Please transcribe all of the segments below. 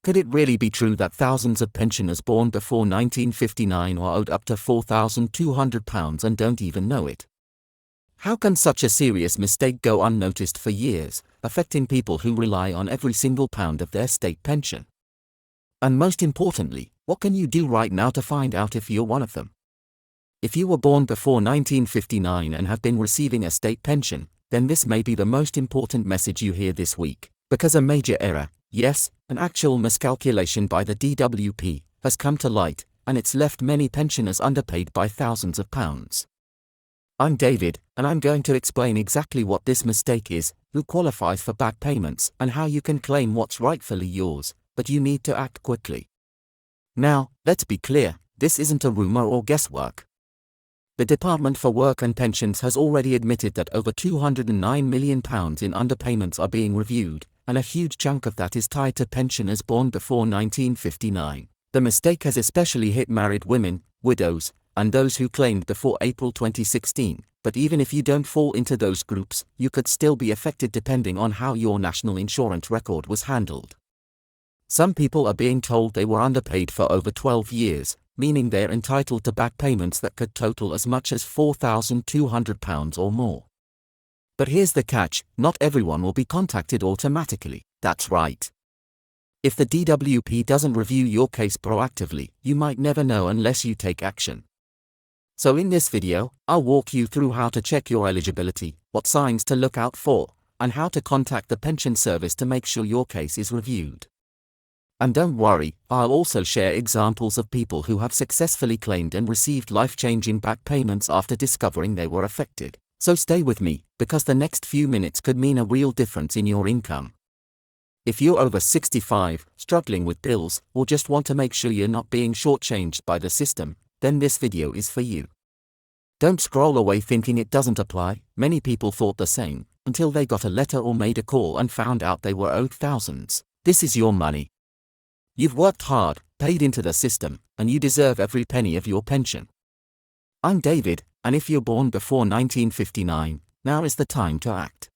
Could it really be true that thousands of pensioners born before 1959 are owed up to £4,200 and don't even know it? How can such a serious mistake go unnoticed for years, affecting people who rely on every single pound of their state pension? And most importantly, what can you do right now to find out if you're one of them? If you were born before 1959 and have been receiving a state pension, then this may be the most important message you hear this week, because a major error, yes, an actual miscalculation by the DWP, has come to light, and it's left many pensioners underpaid by thousands of pounds. I'm David, and I'm going to explain exactly what this mistake is, who qualifies for back payments, and how you can claim what's rightfully yours, but you need to act quickly. Now, let's be clear, this isn't a rumor or guesswork. The Department for Work and Pensions has already admitted that over £209 million in underpayments are being reviewed, and a huge chunk of that is tied to pensioners born before 1959. The mistake has especially hit married women, widows, and those who claimed before April 2016, but even if you don't fall into those groups, you could still be affected depending on how your national insurance record was handled. Some people are being told they were underpaid for over 12 years, meaning they're entitled to back payments that could total as much as £4,200 or more. But here's the catch, not everyone will be contacted automatically. That's right. If the DWP doesn't review your case proactively, you might never know unless you take action. So in this video, I'll walk you through how to check your eligibility, what signs to look out for, and how to contact the pension service to make sure your case is reviewed. And don't worry, I'll also share examples of people who have successfully claimed and received life-changing back payments after discovering they were affected. So stay with me, because the next few minutes could mean a real difference in your income. If you're over 65, struggling with bills, or just want to make sure you're not being shortchanged by the system, then this video is for you. Don't scroll away thinking it doesn't apply. Many people thought the same, until they got a letter or made a call and found out they were owed thousands. This is your money. You've worked hard, paid into the system, and you deserve every penny of your pension. I'm David, and if you're born before 1959, now is the time to act.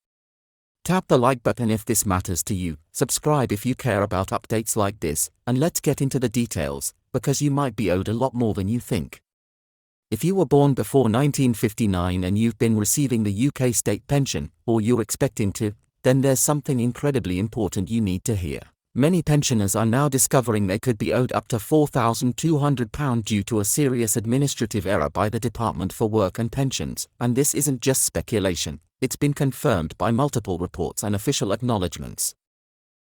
Tap the like button if this matters to you, subscribe if you care about updates like this, and let's get into the details, because you might be owed a lot more than you think. If you were born before 1959 and you've been receiving the UK state pension, or you're expecting to, then there's something incredibly important you need to hear. Many pensioners are now discovering they could be owed up to £4,200 due to a serious administrative error by the Department for Work and Pensions, and this isn't just speculation, it's been confirmed by multiple reports and official acknowledgements.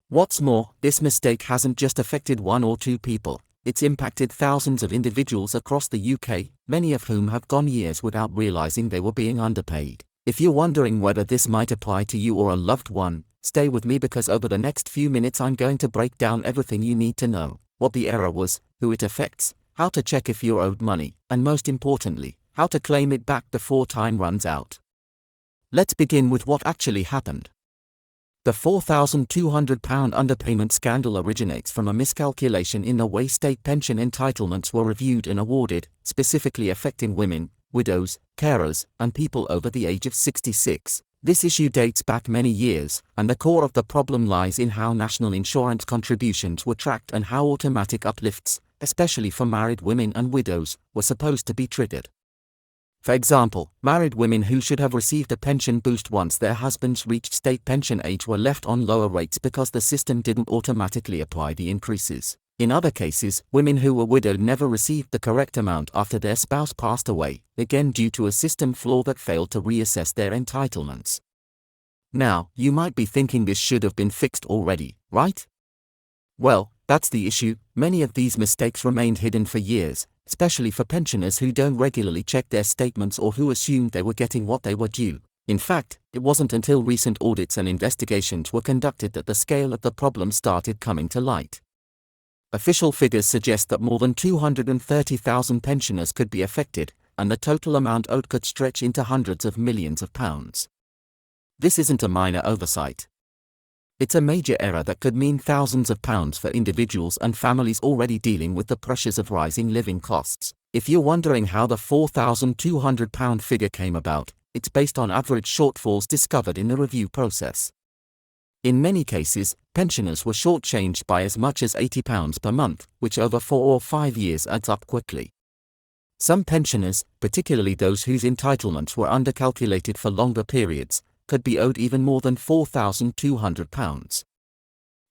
What's more, this mistake hasn't just affected one or two people, it's impacted thousands of individuals across the UK, many of whom have gone years without realising they were being underpaid. If you're wondering whether this might apply to you or a loved one, stay with me because over the next few minutes I'm going to break down everything you need to know, what the error was, who it affects, how to check if you're owed money, and most importantly, how to claim it back before time runs out. Let's begin with what actually happened. The £4,200 underpayment scandal originates from a miscalculation in the way state pension entitlements were reviewed and awarded, specifically affecting women, widows, carers, and people over the age of 66. This issue dates back many years, and the core of the problem lies in how national insurance contributions were tracked and how automatic uplifts, especially for married women and widows, were supposed to be triggered. For example, married women who should have received a pension boost once their husbands reached state pension age were left on lower rates because the system didn't automatically apply the increases. In other cases, women who were widowed never received the correct amount after their spouse passed away, again due to a system flaw that failed to reassess their entitlements. Now, you might be thinking this should have been fixed already, right? Well, that's the issue. Many of these mistakes remained hidden for years, especially for pensioners who don't regularly check their statements or who assumed they were getting what they were due. In fact, it wasn't until recent audits and investigations were conducted that the scale of the problem started coming to light. Official figures suggest that more than 230,000 pensioners could be affected, and the total amount owed could stretch into hundreds of millions of pounds. This isn't a minor oversight. It's a major error that could mean thousands of pounds for individuals and families already dealing with the pressures of rising living costs. If you're wondering how the £4,200 figure came about, it's based on average shortfalls discovered in the review process. In many cases, pensioners were shortchanged by as much as £80 per month, which over 4 or 5 years adds up quickly. Some pensioners, particularly those whose entitlements were undercalculated for longer periods, could be owed even more than £4,200.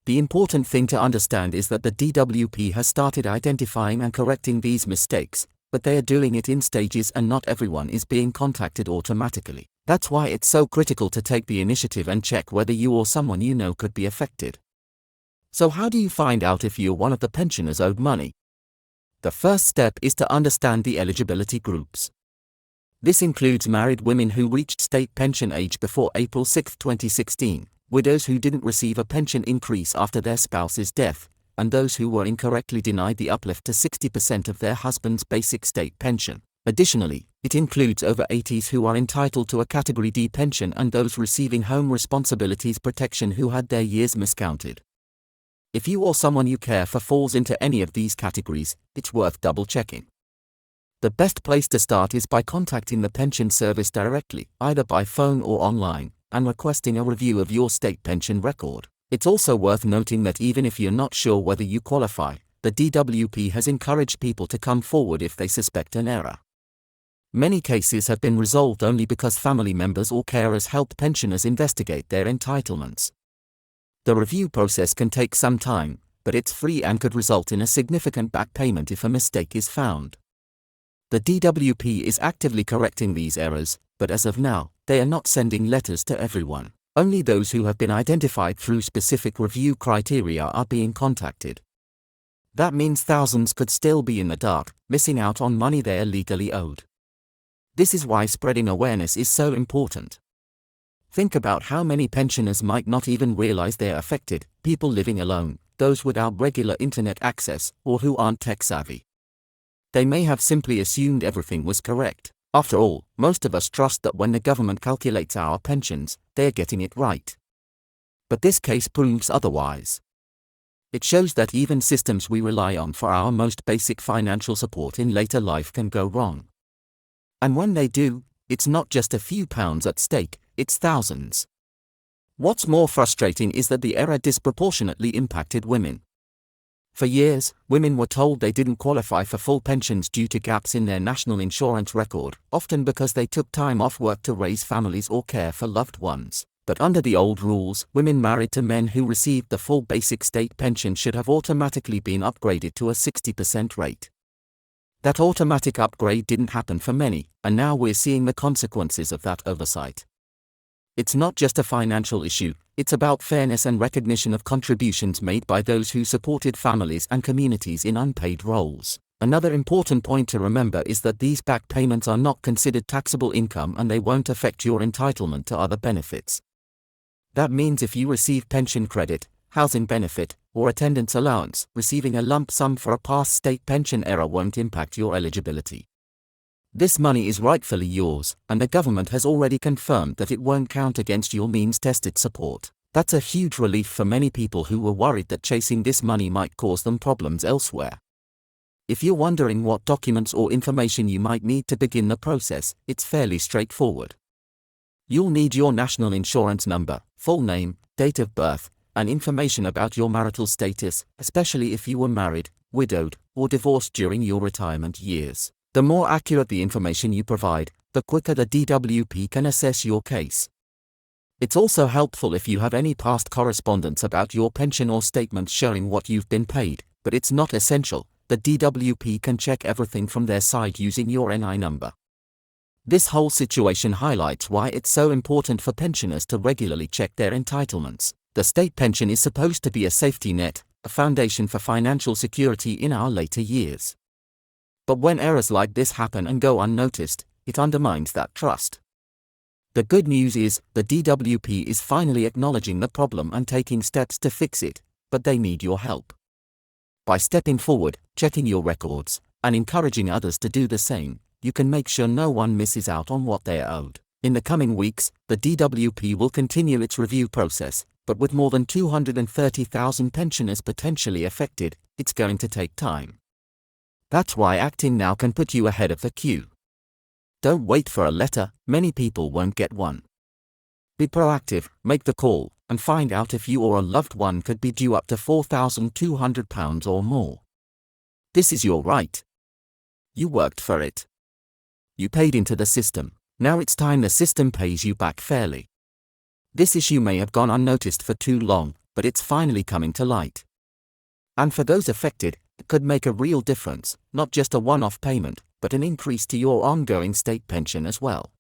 The important thing to understand is that the DWP has started identifying and correcting these mistakes, but they are doing it in stages and not everyone is being contacted automatically. That's why it's so critical to take the initiative and check whether you or someone you know could be affected. So how do you find out if you're one of the pensioners owed money? The first step is to understand the eligibility groups. This includes married women who reached state pension age before April 6, 2016, widows who didn't receive a pension increase after their spouse's death, and those who were incorrectly denied the uplift to 60% of their husband's basic state pension. Additionally, it includes over 80s who are entitled to a Category D pension and those receiving home responsibilities protection who had their years miscounted. If you or someone you care for falls into any of these categories, it's worth double-checking. The best place to start is by contacting the pension service directly, either by phone or online, and requesting a review of your state pension record. It's also worth noting that even if you're not sure whether you qualify, the DWP has encouraged people to come forward if they suspect an error. Many cases have been resolved only because family members or carers helped pensioners investigate their entitlements. The review process can take some time, but it's free and could result in a significant back payment if a mistake is found. The DWP is actively correcting these errors, but as of now, they are not sending letters to everyone. Only those who have been identified through specific review criteria are being contacted. That means thousands could still be in the dark, missing out on money they are legally owed. This is why spreading awareness is so important. Think about how many pensioners might not even realize they're affected: people living alone, those without regular internet access, or who aren't tech-savvy. They may have simply assumed everything was correct. After all, most of us trust that when the government calculates our pensions, they're getting it right. But this case proves otherwise. It shows that even systems we rely on for our most basic financial support in later life can go wrong. And when they do, it's not just a few pounds at stake, it's thousands. What's more frustrating is that the error disproportionately impacted women. For years, women were told they didn't qualify for full pensions due to gaps in their national insurance record, often because they took time off work to raise families or care for loved ones. But under the old rules, women married to men who received the full basic state pension should have automatically been upgraded to a 60% rate. That automatic upgrade didn't happen for many, and now we're seeing the consequences of that oversight. It's not just a financial issue, it's about fairness and recognition of contributions made by those who supported families and communities in unpaid roles. Another important point to remember is that these back payments are not considered taxable income and they won't affect your entitlement to other benefits. That means if you receive pension credit, housing benefit, or attendance allowance, receiving a lump sum for a past state pension error won't impact your eligibility. This money is rightfully yours, and the government has already confirmed that it won't count against your means-tested support. That's a huge relief for many people who were worried that chasing this money might cause them problems elsewhere. If you're wondering what documents or information you might need to begin the process, it's fairly straightforward. You'll need your national insurance number, full name, date of birth, and information about your marital status, especially if you were married, widowed, or divorced during your retirement years. The more accurate the information you provide, the quicker the DWP can assess your case. It's also helpful if you have any past correspondence about your pension or statements showing what you've been paid, but it's not essential. The DWP can check everything from their side using your NI number. This whole situation highlights why it's so important for pensioners to regularly check their entitlements. The state pension is supposed to be a safety net, a foundation for financial security in our later years. But when errors like this happen and go unnoticed, it undermines that trust. The good news is, the DWP is finally acknowledging the problem and taking steps to fix it, but they need your help. By stepping forward, checking your records, and encouraging others to do the same, you can make sure no one misses out on what they are owed. In the coming weeks, the DWP will continue its review process, but with more than 230,000 pensioners potentially affected, it's going to take time. That's why acting now can put you ahead of the queue. Don't wait for a letter, many people won't get one. Be proactive, make the call, and find out if you or a loved one could be due up to £4,200 or more. This is your right. You worked for it. You paid into the system. Now it's time the system pays you back fairly. This issue may have gone unnoticed for too long, but it's finally coming to light. And for those affected, it could make a real difference, not just a one-off payment, but an increase to your ongoing state pension as well.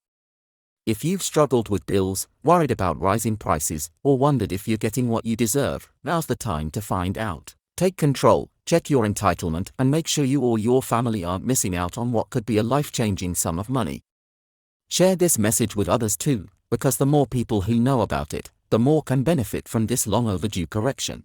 If you've struggled with bills, worried about rising prices, or wondered if you're getting what you deserve, now's the time to find out. Take control, check your entitlement, and make sure you or your family aren't missing out on what could be a life-changing sum of money. Share this message with others too, because the more people who know about it, the more can benefit from this long overdue correction.